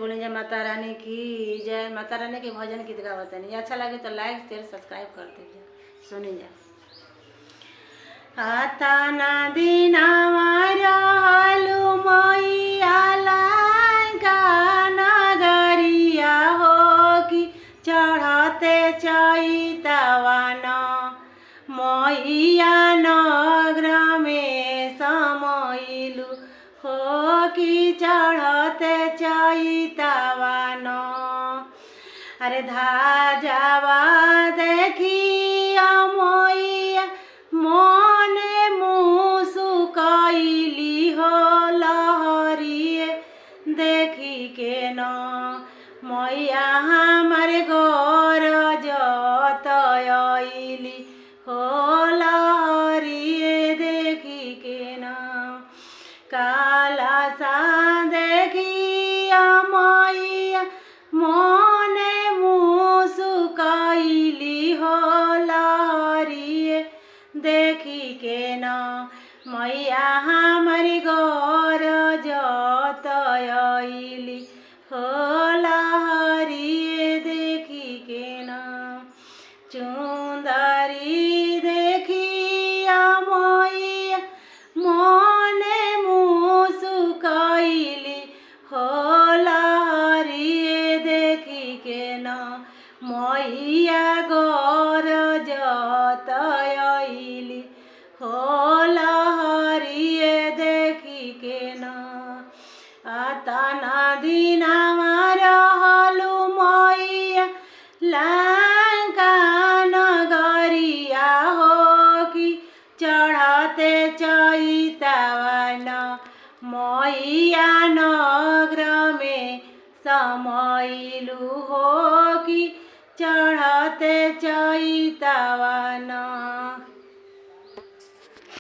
बोले जय माता रानी की जय। माता रानी के भजन गीत गावत नहीं अच्छा लगे तो लाइक शेयर सब्सक्राइब कर दीजिए। सुनी जा आता ना दीना रहलू मैया लंका नगरिया हो कि चढ़ते चैतवा न मैया नगर में समैलू हो कि चढ़ते चैतवा न। अरे धाजावा देखी मैया मोने मुसुकैली हो लहरिए देखी के न मैया हमारे घर जतयली हो लहरिए देखी के न। काला सा देखी मैया मोने मुसुकैली हो लहरिए देखी के न मैया हमारी घर जतयली हो लहरिए देखी के न। चुंदरी देखी मैया मोने मुसुकैली हो लहरिए देखी के न मैया घर जतयली हो लहरिए देखी के न। आता नदीना रहलू मैया लंका नगरिया हो कि चढ़ते चैतवा न मैया नगर में समैलू हो कि चढ़ते चैतवा न।